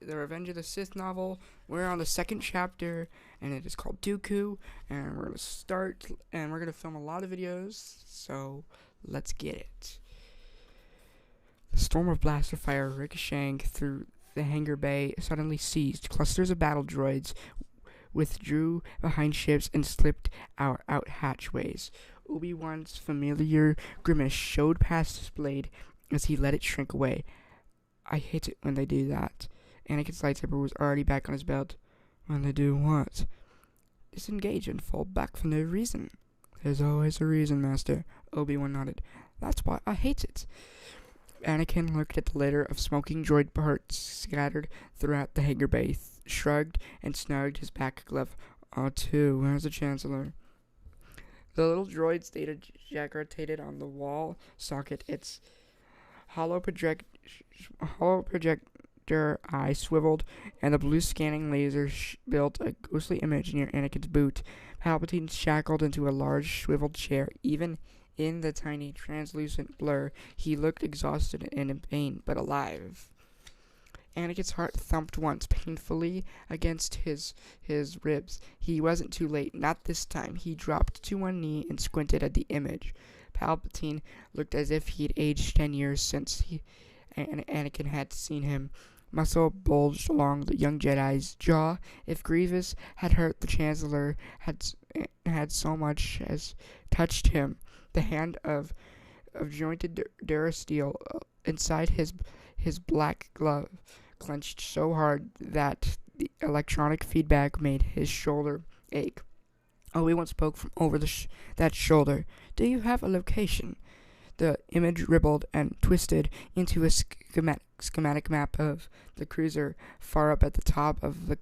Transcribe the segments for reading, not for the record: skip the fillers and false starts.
the Revenge of the Sith novel. We're on the second chapter, and it is called Dooku. And we're gonna start, and we're gonna film a lot of videos. So let's get it. The storm of blaster fire ricocheting through the hangar bay suddenly ceased. Clusters of battle droids withdrew behind ships and slipped out hatchways. Obi-Wan's familiar grimace showed past his blade as he let it shrink away. I hate it when they do that. Anakin's lightsaber was already back on his belt. When they do what? Disengage and fall back for no reason. There's always a reason, Master. Obi-Wan nodded. That's why I hate it. Anakin looked at the litter of smoking droid parts scattered throughout the hangar bay, shrugged, and snugged his back glove. Where's the Chancellor? The little droid's data jack-rotated on the wall socket. Its hollow projector eye swiveled, and the blue scanning laser built a ghostly image near Anakin's boot. Palpatine shackled into a large swiveled chair. Even in the tiny translucent blur, he looked exhausted and in pain, but alive. Anakin's heart thumped once, painfully against his ribs. He wasn't too late. Not this time. He dropped to one knee and squinted at the image. Palpatine looked as if he'd aged 10 years since Anakin had seen him. Muscle bulged along the young Jedi's jaw. If Grievous had hurt the Chancellor, had so much as touched him, the hand of jointed durasteel inside his black glove clenched so hard that the electronic feedback made his shoulder ache. Obi-Wan spoke from over that shoulder. Do you have a location? The image rippled and twisted into a schematic map of the cruiser. Far up at the top of the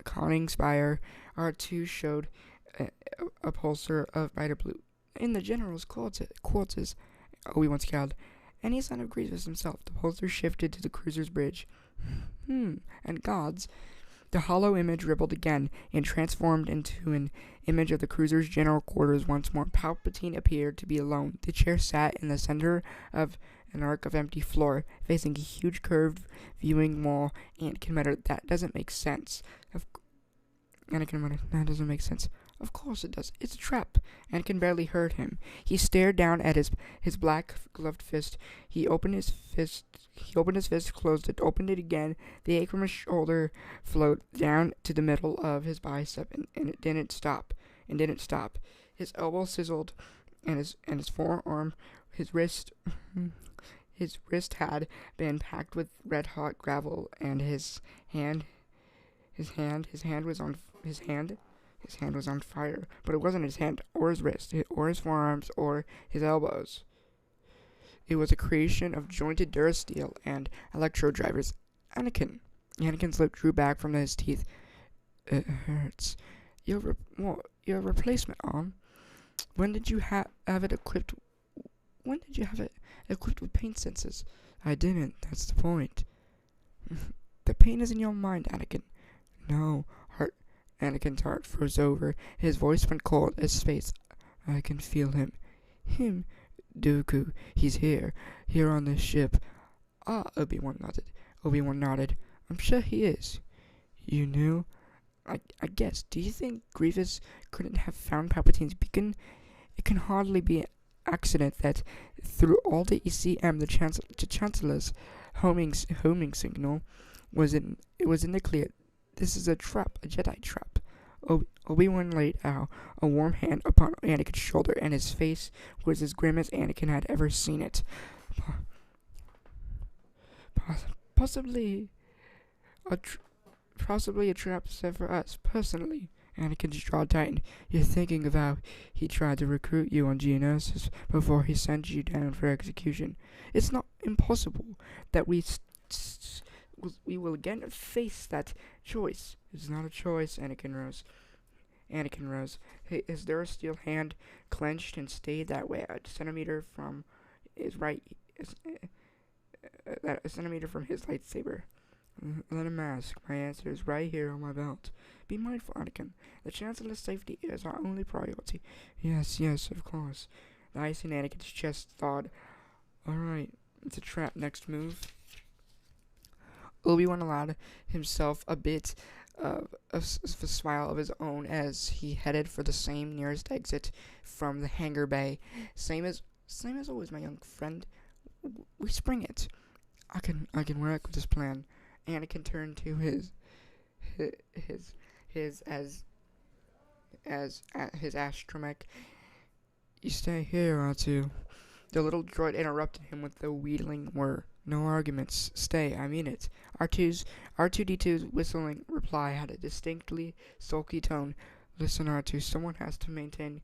conning spire, R2 showed a pulsar of brighter blue. In the General's quarters, Obi-Wan scowled. Any sign of Grievous himself? The pulsar shifted to the cruiser's bridge. And gods. The hollow image rippled again and transformed into an image of the cruiser's general quarters once more. Palpatine appeared to be alone. The chair sat in the center of an arc of empty floor, facing a huge curved viewing wall. Anakin muttered, That doesn't make sense. Of course it does. It's a trap. Anakin barely heard him. He stared down at his black gloved fist. He opened his fist, closed it, opened it again. The ache from his shoulder flowed down to the middle of his bicep, and it didn't stop. His elbow sizzled, and his forearm, his wrist had been packed with red hot gravel, and his hand was on fire, but it wasn't his hand or his wrist or his forearms or his elbows. It was a creation of jointed durasteel and electro drivers. Anakin's lip drew back from his teeth. It hurts. Your replacement arm. When did you have it equipped? When did you have it equipped with pain sensors? I didn't. That's the point. The pain is in your mind, Anakin. No, Anakin's heart froze over. His voice went cold as space. I can feel him. Him? Dooku. He's here on this ship. Obi-Wan nodded. I'm sure he is. You knew? I guess. Do you think Grievous couldn't have found Palpatine's beacon? It can hardly be an accident that through all the ECM, the Chancellor's homing signal was in the clear. This is a trap, a Jedi trap. Obi-Wan laid out a warm hand upon Anakin's shoulder, and his face was as grim as Anakin had ever seen it. Possibly a trap set for us, personally. Anakin's jaw tightened. You're thinking of how he tried to recruit you on Geonosis before he sent you down for execution. It's not impossible that we will again face that choice. It's not a choice. Anakin rose. His durasteel hand clenched and stayed that way a centimeter from his lightsaber. Let him ask. My answer is right here on my belt. Be mindful, Anakin. The Chancellor's safety is our only priority. Yes, of course. The ice in Anakin's chest thawed. Alright, it's a trap. Next move. Obi-Wan allowed himself a bit of a smile of his own as he headed for the same nearest exit from the hangar bay. Same as always, my young friend. We spring it. I can work with this plan. Anakin turned to his his his astromech. You stay here, R2. The little droid interrupted him with the wheedling whir. No arguments. Stay, I mean it. R2D2's whistling reply had a distinctly sulky tone. Listen, R2, someone has to maintain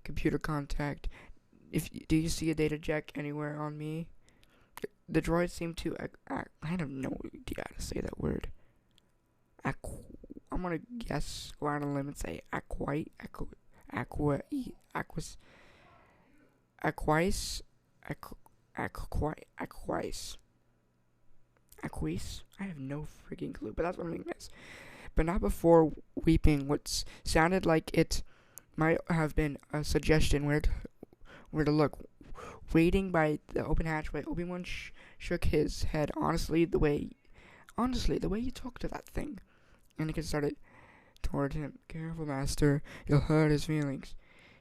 computer contact. Do you see a data jack anywhere on me? The droid seemed to I have no idea how to say that word. I'm gonna go out on a limb and say aquis, Aquise, Aquise. I have no freaking clue, but that's what I mean, guys. But not before weeping what sounded like it might have been a suggestion where to look. Waiting by the open hatchway, Obi-Wan shook his head. Honestly, the way you talk to that thing. Anakin started toward him. Careful, Master. You'll hurt his feelings.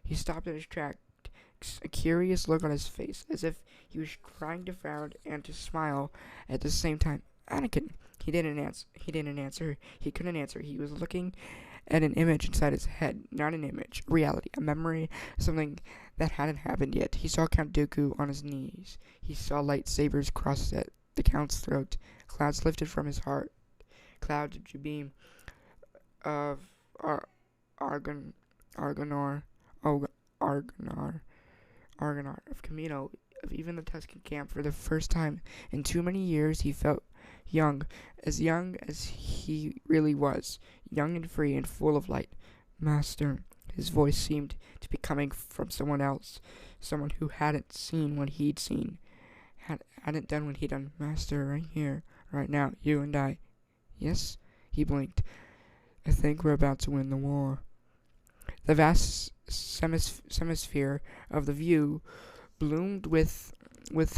He stopped in his tracks, a curious look on his face, as if he was trying to frown and to smile at the same time. Anakin. He didn't answer. He couldn't answer. He was looking at an image inside his head. Not an image. Reality. A memory. Something that hadn't happened yet. He saw Count Dooku on his knees. He saw lightsabers crossed at the Count's throat. Clouds lifted from his heart. Clouds of beam of Argonar, of Camino, of even the Tuscan camp. For the first time in too many years, he felt young as he really was, young and free and full of light. Master, his voice seemed to be coming from someone else, someone who hadn't seen what he'd seen, hadn't done what he'd done. Master, right here, right now, you and I. Yes? He blinked. I think we're about to win the war. The vast hemisphere of the view bloomed with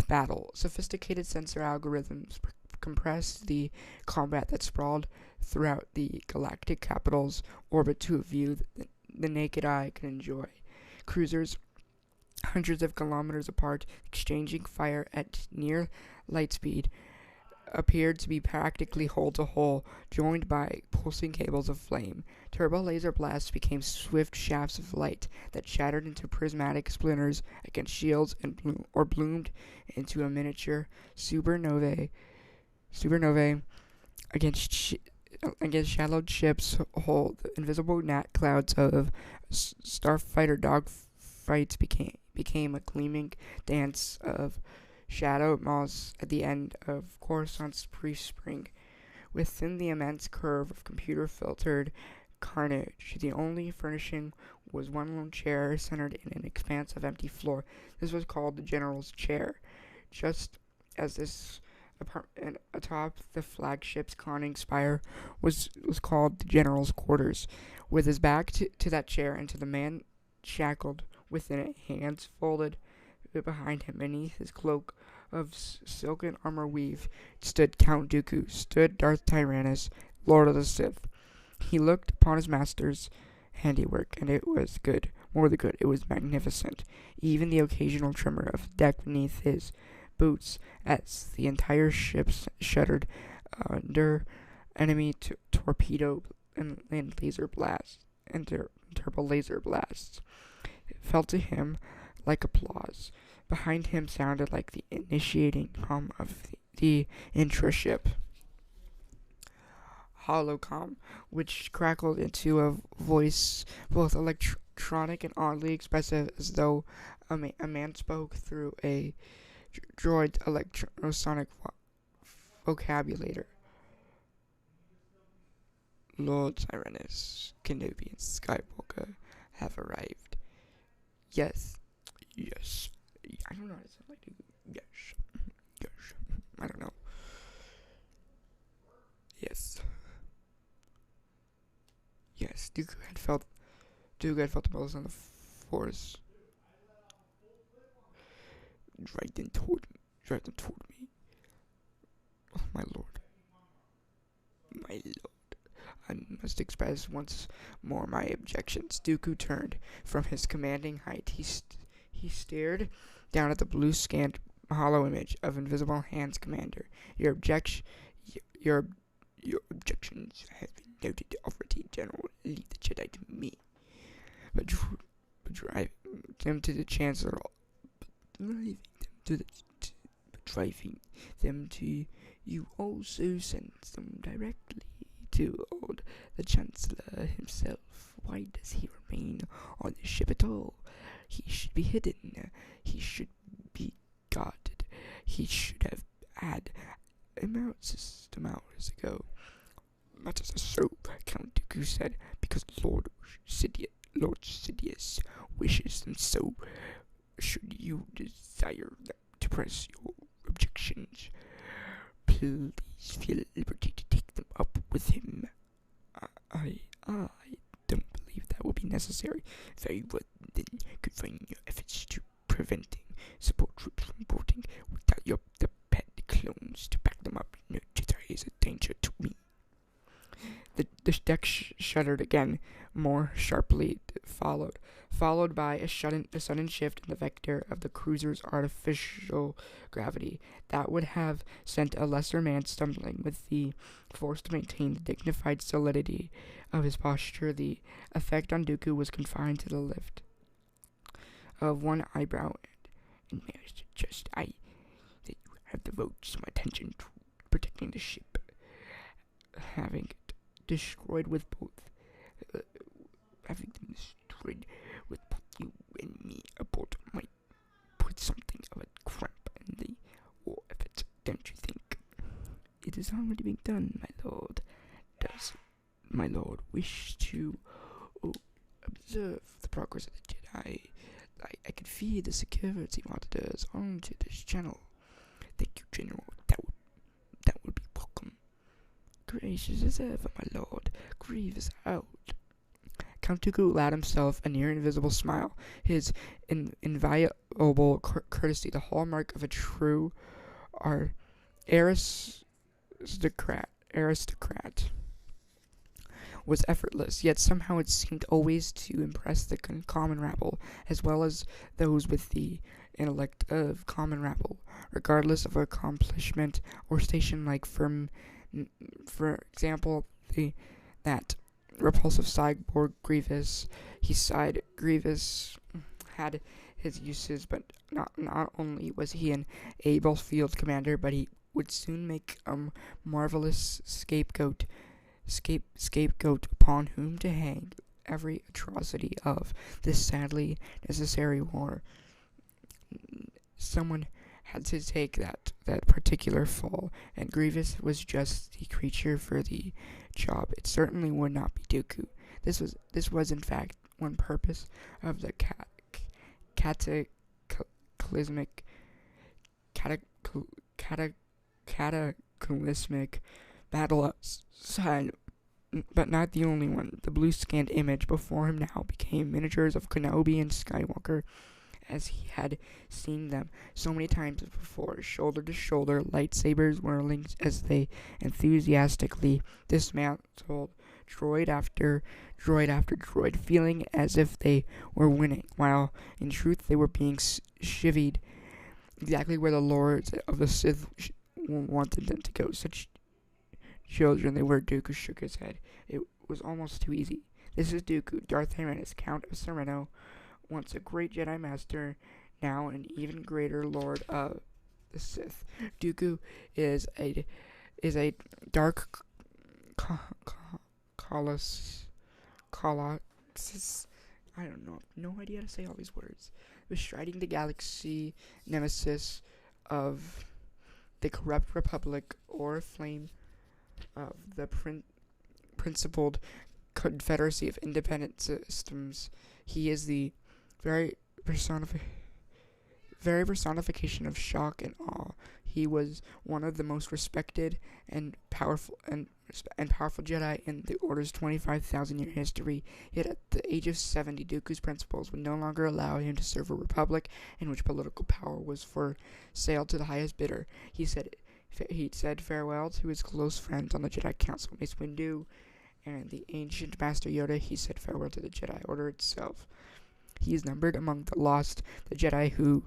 battle. Sophisticated sensor algorithms compressed the combat that sprawled throughout the galactic capital's orbit to a view that the naked eye could enjoy. Cruisers, hundreds of kilometers apart, exchanging fire at near light speed, appeared to be practically hull to hull, joined by pulsing cables of flame. Turbo laser blasts became swift shafts of light that shattered into prismatic splinters against shields and bloomed into a miniature supernovae against shadowed ships. Whole the invisible gnat clouds of starfighter dogfights became a gleaming dance of shadow moss at the end of Coruscant's pre-spring. Within the immense curve of computer-filtered carnage, the only furnishing was one lone chair centered in an expanse of empty floor. This was called the General's Chair, just as this apartment atop the flagship's conning spire was called the General's Quarters. With his back to that chair and to the man shackled within it, hands folded behind him beneath his cloak of silken armor weave, stood Count Dooku, stood Darth Tyrannus, Lord of the Sith. He looked upon his master's handiwork, and it was good, more than good, it was magnificent. Even the occasional tremor of deck beneath his boots, as the entire ship shuddered under enemy torpedo and laser blasts and turbo laser blasts, felt to him like applause. Behind him sounded like the initiating hum of the intra-ship holocom, which crackled into a voice both electronic and oddly expressive, as though a man spoke through a droid electrosonic vocabulator. Lord Tyrannus, Kenobi, and Skywalker have arrived. Yes. I don't know how to sound like yes. I don't know. Yes. Dooku had felt the pulse on the Force. Drive them toward me. Oh my lord. my lord, I must express once more my objections. Dooku turned from his commanding height. He stared down at the blue-scanned hollow image of Invisible Hand's commander. Your your objections have been noted already, General. Leave the Jedi to me. But driving them to the Chancellor, driving them to you also sends them directly to the Chancellor himself. Why does he remain on the ship at all? He should be hidden. He should be guarded. He should have had a mount system hours ago. That is so, Count Dooku said, because Lord Sidious wishes them so. Should you desire to press your objections, please feel at liberty to take them up with him. I don't believe that will be necessary. Very well, then confine your efforts to preventing support troops from boarding without the pet clones to back them up. No Jedi is a danger to me. The deck shuddered again, more sharply followed by a sudden shift in the vector of the cruiser's artificial gravity that would have sent a lesser man stumbling. With the force to maintain the dignified solidity of his posture, the effect on Dooku was confined to the lift of one eyebrow, and may I suggest that you have devoted some attention to protecting the ship, having it destroyed with both you and me aboard might put something of a cramp in the war effort, don't you think? It is already being done, my lord. Does my lord wish to observe the progress of the Jedi? I could feed the security monitors onto this channel. Thank you, General. That would be welcome. Gracious as ever, my lord. Grievous out. Count Dooku allowed himself a near-invisible smile, his inviolable courtesy, the hallmark of a true aristocrat, was effortless, yet somehow it seemed always to impress the common rabble, as well as those with the intellect of common rabble, regardless of accomplishment or station. Like, for example, that repulsive cyborg Grievous. He sighed. Grievous had his uses, but not only was he an able field commander, but he would soon make a marvelous scapegoat upon whom to hang every atrocity of this sadly necessary war. Someone had to take that particular fall, and Grievous was just the creature for the job. It certainly would not be Dooku. This was in fact one purpose of the cataclysmic battle outside, but not the only one. The blue-scanned image before him now became miniatures of Kenobi and Skywalker, as he had seen them so many times before, shoulder to shoulder, lightsabers whirling as they enthusiastically dismantled droid after droid, feeling as if they were winning, while in truth they were being chivied exactly where the lords of the Sith wanted them to go. Such children they were. Dooku shook his head. It was almost too easy. This is Dooku, Darth Tyrannus, Count of Sereno, once a great Jedi Master, now an even greater Lord of the Sith. Dooku is a dark colossus. I don't know. No idea how to say all these words. Bestriding the galaxy, nemesis of the corrupt republic, or flame of the principled confederacy of independent systems. He is the very personification of shock and awe. He was one of the most respected and powerful Jedi in the Order's 25,000-year history. Yet at the age of 70, Dooku's principles would no longer allow him to serve a republic in which political power was for sale to the highest bidder. He said, he said farewell to his close friends on the Jedi Council, Mace Windu, and the ancient Master Yoda. He said farewell to the Jedi Order itself. He is numbered among the lost, the Jedi who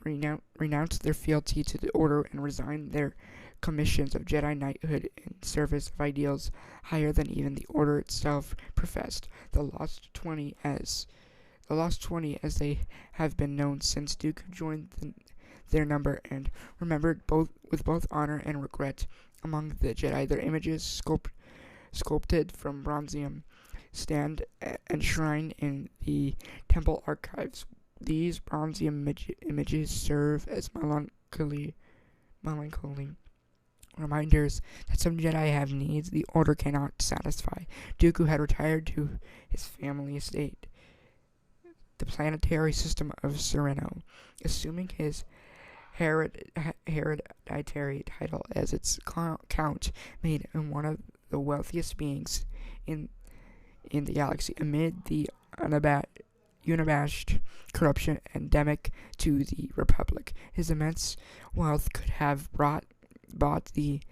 renounced their fealty to the Order and resigned their commissions of Jedi knighthood in service of ideals higher than even the Order itself professed. The lost 20 as they have been known since Dooku joined their number and remembered with both honor and regret. Among the Jedi, their images sculpted from bronzium stand enshrined in the temple archives. These bronzium images serve as melancholy reminders that some Jedi have needs the Order cannot satisfy. Dooku had retired to his family estate, the planetary system of Sereno, assuming his hereditary title as its count, made him one of the wealthiest beings in the galaxy. Amid the unabashed corruption endemic to the Republic, his immense wealth could have bought the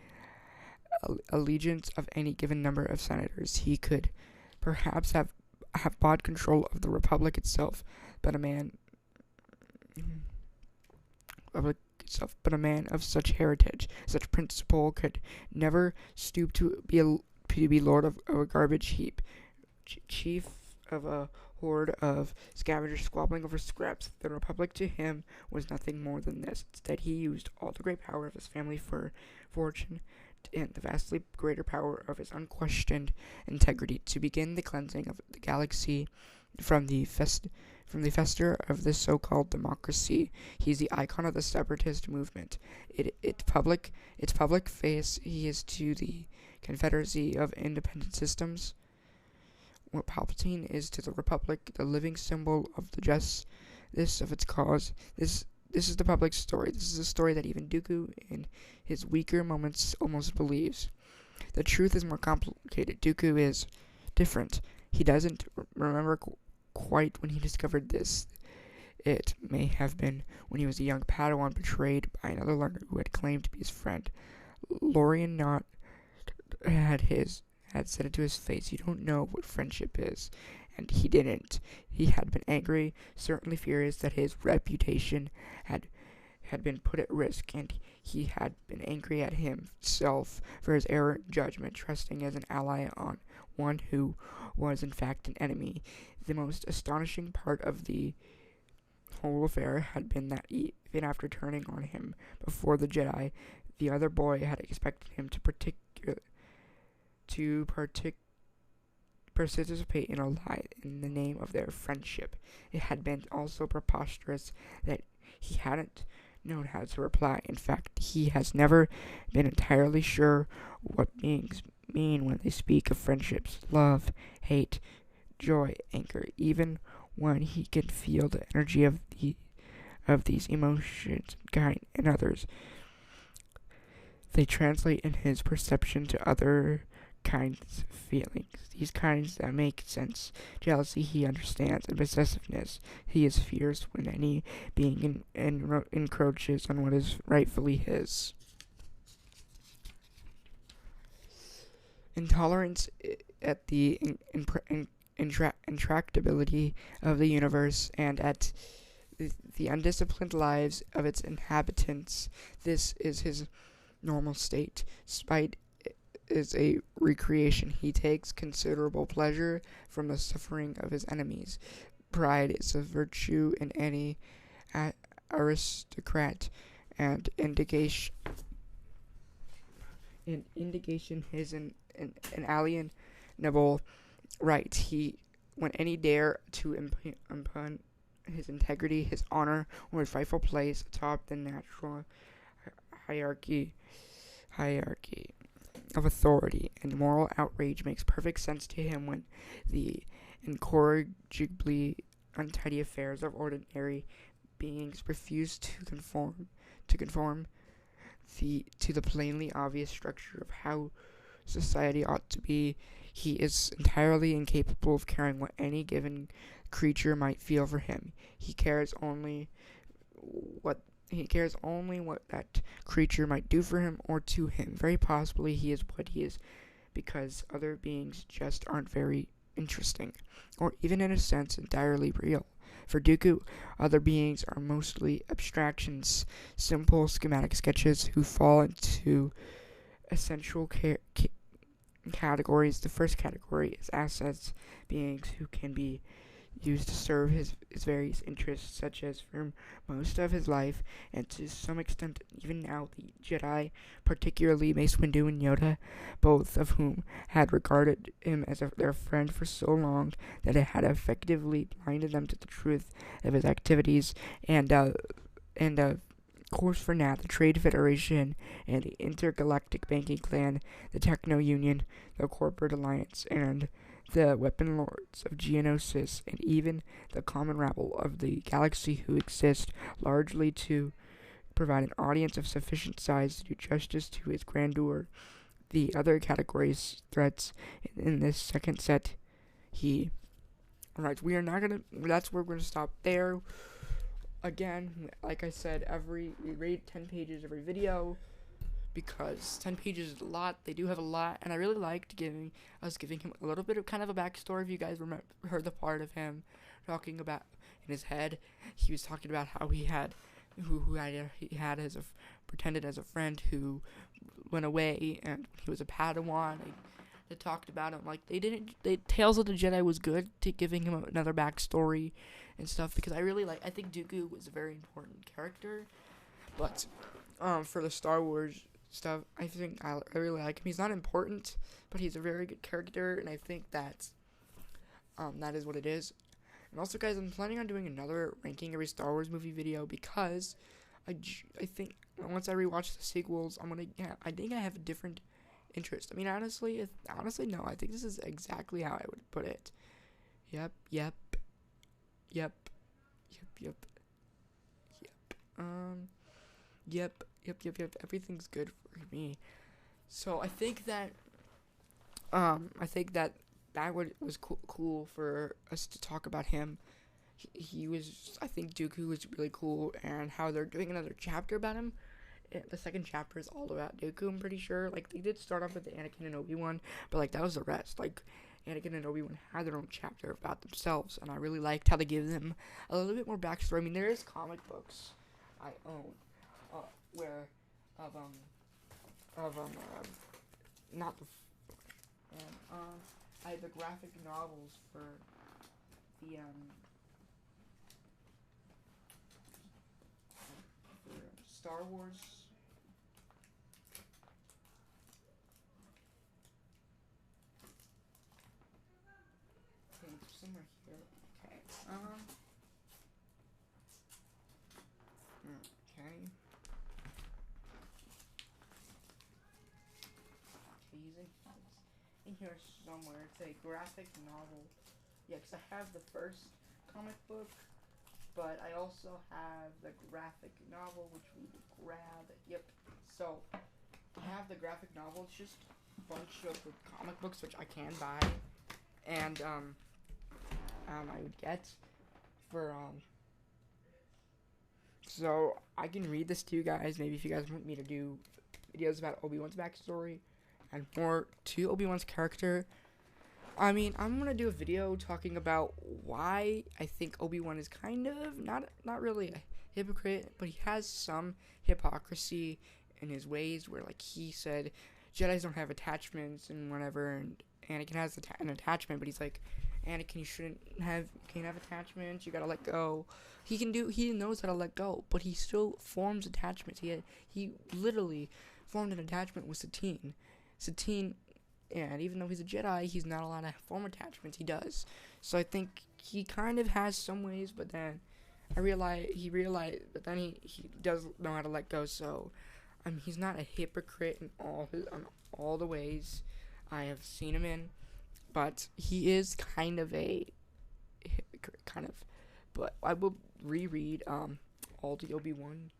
allegiance of any given number of senators. He could perhaps have bought control of the Republic itself, but a man of such heritage, such principle, could never stoop to be lord of a garbage heap, chief of a horde of scavengers squabbling over scraps. The Republic to him was nothing more than this. Instead, he used all the great power of his family for fortune and the vastly greater power of his unquestioned integrity to begin the cleansing of the galaxy from the fester of this so-called democracy. He's the icon of the separatist movement. Its public face he is to the Confederacy of Independent Systems, what Palpatine is to the Republic, the living symbol of the justice of its cause. This is the public story. This is a story that even Dooku, in his weaker moments, almost believes. The truth is more complicated. Dooku is different. He doesn't remember quite when he discovered this. It may have been when he was a young Padawan betrayed by another learner who had claimed to be his friend. Lorian Knott had said it to his face, "You don't know what friendship is." And he didn't. He had been angry, certainly furious that his reputation had been put at risk, and he had been angry at himself for his errant judgment, trusting as an ally on one who was in fact an enemy. The most astonishing part of the whole affair had been that even after turning on him before the Jedi, the other boy had expected him to participate in a lie in the name of their friendship. It had been also preposterous that he hadn't known how to reply. In fact, he has never been entirely sure what beings mean when they speak of friendships, love, hate, joy, anger, even when he can feel the energy of these emotions in others. They translate in his perception to other kinds of feelings, these kinds that make sense. Jealousy he understands, and possessiveness he is fierce when any being encroaches on what is rightfully his. Intolerance at the intractability of the universe and at the undisciplined lives of its inhabitants. This is his normal state. Spite is a recreation. He takes considerable pleasure from the suffering of his enemies. Pride is a virtue in any aristocrat, and indication his an alienable right. When any dare to impugn his integrity, his honor, or his rightful place atop the natural hierarchy of authority, and moral outrage makes perfect sense to him when the incorrigibly untidy affairs of ordinary beings refuse to conform to the plainly obvious structure of how society ought to be. He is entirely incapable of caring what any given creature might feel for him. He cares only what He cares only what that creature might do for him or to him. Very possibly he is what he is because other beings just aren't very interesting, or even in a sense entirely real. For Dooku, other beings are mostly abstractions, simple schematic sketches who fall into essential categories. The first category is assets, beings who can be used to serve his various interests, such as for most of his life, and to some extent even now the Jedi, particularly Mace Windu and Yoda, both of whom had regarded him as their friend for so long that it had effectively blinded them to the truth of his activities, and of course for now the Trade Federation and the Intergalactic Banking Clan, the Techno Union, the Corporate Alliance, and the weapon lords of Geonosis, and even the common rabble of the galaxy who exist largely to provide an audience of sufficient size to do justice to his grandeur. The other categories threats in this second set, he. Alright, we are not gonna. That's where we're gonna stop there. Again, like I said, we rate 10 pages every video, because 10 pages is a lot. They do have a lot, and I really liked giving him a little bit of kind of a backstory. If you guys heard the part of him talking about in his head, he was talking about how he had pretended as a friend who went away, and he was a Padawan. They talked about him like Tales of the Jedi was good to giving him another backstory and stuff, because I think Dooku was a very important character, but for the Star Wars stuff, I think I really like him. He's not important, but he's a very good character, and I think that is what it is. And also, guys, I'm planning on doing another ranking every Star Wars movie video, because I think once I rewatch the sequels, I think I have a different interest. I mean, honestly, no. I think this is exactly how I would put it. Yep. Everything's good for me. So I think that was cool for us to talk about him. I think Dooku was really cool, and how they're doing another chapter about him. The second chapter is all about Dooku, I'm pretty sure. Like, they did start off with the Anakin and Obi-Wan, but, like, that was the rest. Like, Anakin and Obi-Wan had their own chapter about themselves, and I really liked how they give them a little bit more backstory. I mean, there is comic books I own, I have the graphic novels for the, Star Wars. Somewhere here. Okay. Okay. In here somewhere. It's a graphic novel. Yeah, because I have the first comic book, but I also have the graphic novel, which we will grab. Yep. So I have the graphic novel. It's just a bunch of the comic books which I can buy, and I would get for So I can read this to you guys. Maybe if you guys want me to do videos about Obi-Wan's backstory and more to Obi-Wan's character. I mean, I'm gonna do a video talking about why I think Obi-Wan is kind of not really a hypocrite, but he has some hypocrisy in his ways, where, like, he said Jedis don't have attachments and whatever, and Anakin has an attachment, but he's like, Anakin, you can't have attachments, you gotta let go. He knows how to let go, but he still forms attachments. He literally formed an attachment with Satine, and even though he's a Jedi, he's not allowed to form attachments. He does. So I think he kind of has some ways, but then he does know how to let go. So he's not a hypocrite in all the ways I have seen him in, but he is kind of a hypocrite, kind of. But I will reread all the Obi-Wan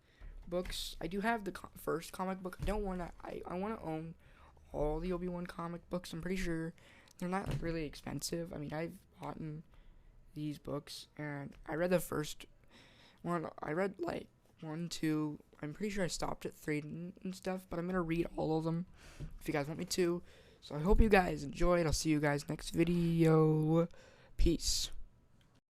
books. I do have the first comic book. I want to own all the Obi-Wan comic books. I'm pretty sure they're not really expensive. I mean, I've bought these books, and I read the first one. I read like 1, 2. I'm pretty sure I stopped at 3 and stuff, but I'm gonna read all of them if you guys want me to. So I hope you guys enjoyed. I'll see you guys next video. Peace.